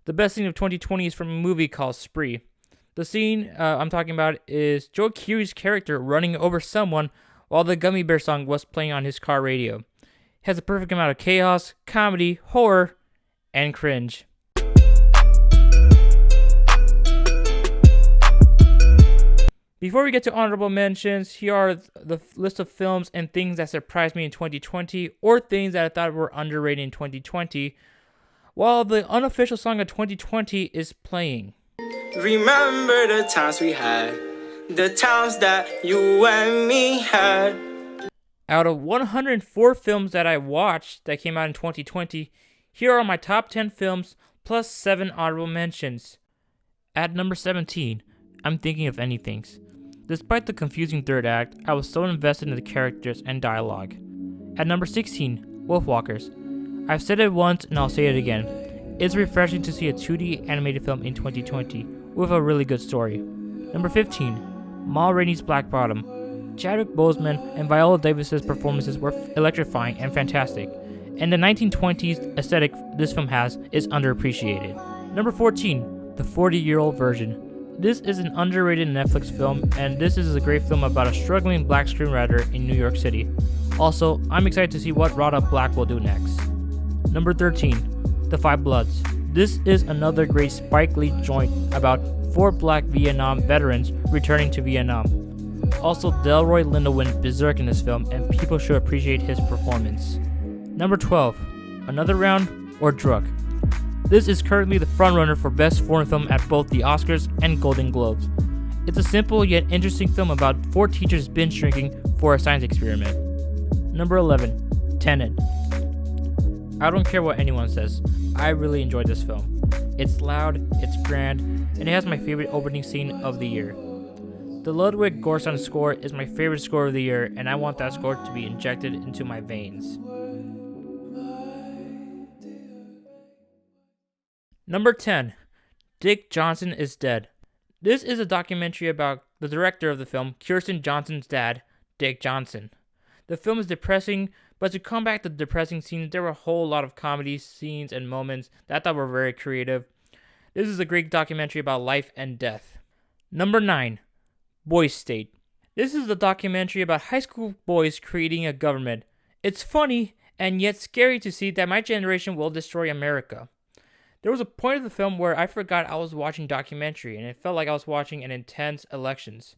The best scene of 2020 is from a movie called Spree. The scene I'm talking about is Joe Keery's character running over someone while the Gummy Bear song was playing on his car radio. It has a perfect amount of chaos, comedy, horror, and cringe. Before we get to honorable mentions, here are the list of films and things that surprised me in 2020 or things that I thought were underrated in 2020, while the unofficial song of 2020 is playing. Remember the times we had, the times that you and me had. Out of 104 films that I watched that came out in 2020, here are my top 10 films plus 7 honorable mentions. At number 17, I'm Thinking of Anythings. Despite the confusing third act, I was so invested in the characters and dialogue. At number 16, Wolfwalkers. I've said it once and I'll say it again. It's refreshing to see a 2D animated film in 2020 with a really good story. Number 15, Ma Rainey's Black Bottom. Chadwick Boseman and Viola Davis's performances were electrifying and fantastic, and the 1920s aesthetic this film has is underappreciated. Number 14, The 40-Year-Old Virgin. This is an underrated Netflix film, and this is a great film about a struggling black screenwriter in New York City. Also, I'm excited to see what Rada Black will do next. Number 13, The Five Bloods. This is another great Spike Lee joint about 4 black Vietnam veterans returning to Vietnam. Also, Delroy Lindo went berserk in this film, and people should appreciate his performance. Number 12, Another Round or Druk. This is currently the frontrunner for Best Foreign Film at both the Oscars and Golden Globes. It's a simple yet interesting film about 4 teachers binge drinking for a science experiment. Number 11, Tenet. I don't care what anyone says, I really enjoyed this film. It's loud, it's grand, and it has my favorite opening scene of the year. The Ludwig Göransson score is my favorite score of the year, and I want that score to be injected into my veins. Number 10, Dick Johnson is Dead. This is a documentary about the director of the film, Kirsten Johnson's dad, Dick Johnson. The film is depressing, but to combat the depressing scenes, there were a whole lot of comedy scenes and moments that I thought were very creative. This is a great documentary about life and death. Number 9, Boys State. This is a documentary about high school boys creating a government. It's funny and yet scary to see that my generation will destroy America. There was a point of the film where I forgot I was watching documentary, and it felt like I was watching an intense elections.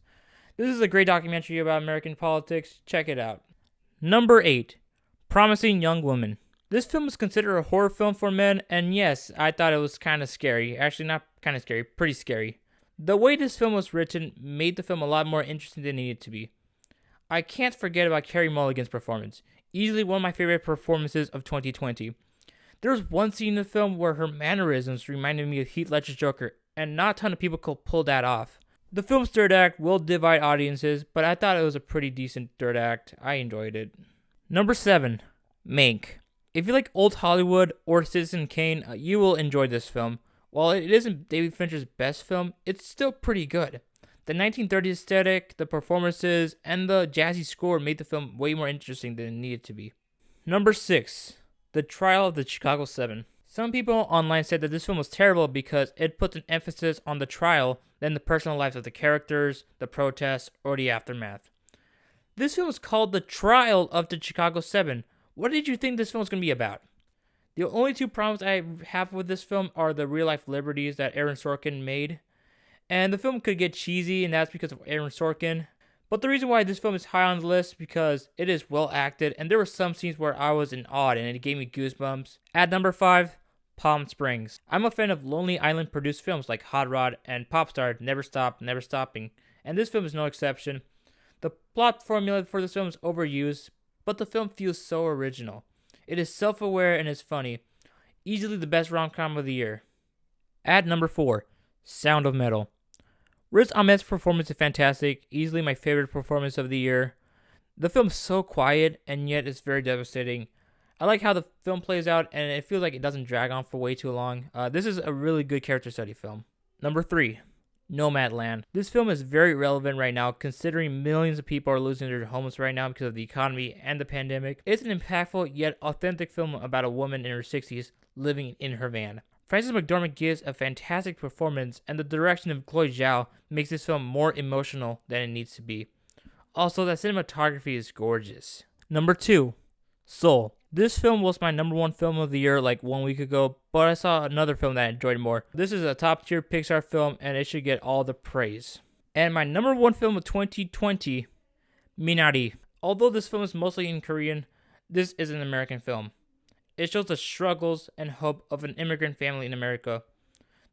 This is a great documentary about American politics. Check it out. Number 8, Promising Young Woman. This film is considered a horror film for men, and yes, I thought it was kind of scary. Actually, not kind of scary, pretty scary. The way this film was written made the film a lot more interesting than it needed to be. I can't forget about Carey Mulligan's performance. Easily one of my favorite performances of 2020. There was one scene in the film where her mannerisms reminded me of Heath Ledger's Joker, and not a ton of people could pull that off. The film's third act will divide audiences, but I thought it was a pretty decent third act. I enjoyed it. Number 7, Mank. If you like old Hollywood or Citizen Kane, you will enjoy this film. While it isn't David Fincher's best film, it's still pretty good. The 1930s aesthetic, the performances, and the jazzy score made the film way more interesting than it needed to be. Number 6, The Trial of the Chicago 7. Some people online said that this film was terrible because it puts an emphasis on the trial than the personal lives of the characters, the protests, or the aftermath. This film is called The Trial of the Chicago 7. What did you think this film was going to be about? The only 2 problems I have with this film are the real-life liberties that Aaron Sorkin made. And the film could get cheesy, and that's because of Aaron Sorkin. But the reason why this film is high on the list is because it is well acted, and there were some scenes where I was in awe, and it gave me goosebumps. At number 5, Palm Springs. I'm a fan of Lonely Island produced films like Hot Rod and Popstar, Never Stop, Never Stopping, and this film is no exception. The plot formula for this film is overused, but the film feels so original. It is self-aware and is funny. Easily the best rom-com of the year. At number 4, Sound of Metal. Riz Ahmed's performance is fantastic, easily my favorite performance of the year. The film's so quiet, and yet it's very devastating. I like how the film plays out, and it feels like it doesn't drag on for way too long. This is a really good character study film. Number 3, Nomadland. This film is very relevant right now, considering millions of people are losing their homes right now because of the economy and the pandemic. It's an impactful yet authentic film about a woman in her 60s living in her van. Frances McDormand gives a fantastic performance, and the direction of Chloe Zhao makes this film more emotional than it needs to be. Also, the cinematography is gorgeous. Number 2, Soul. This film was my number 1 film of the year like 1 week ago, but I saw another film that I enjoyed more. This is a top tier Pixar film, and it should get all the praise. And my number 1 film of 2020, Minari. Although this film is mostly in Korean, this is an American film. It shows the struggles and hope of an immigrant family in America.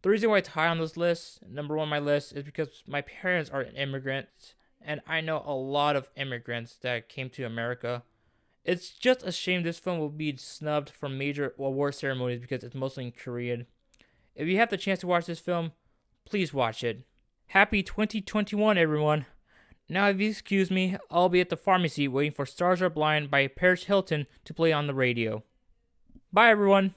The reason why it's high on this list, number 1 on my list, is because my parents are immigrants, and I know a lot of immigrants that came to America. It's just a shame this film will be snubbed from major award ceremonies because it's mostly in Korean. If you have the chance to watch this film, please watch it. Happy 2021, everyone. Now, if you excuse me, I'll be at the pharmacy waiting for Stars Are Blind by Paris Hilton to play on the radio. Bye, everyone.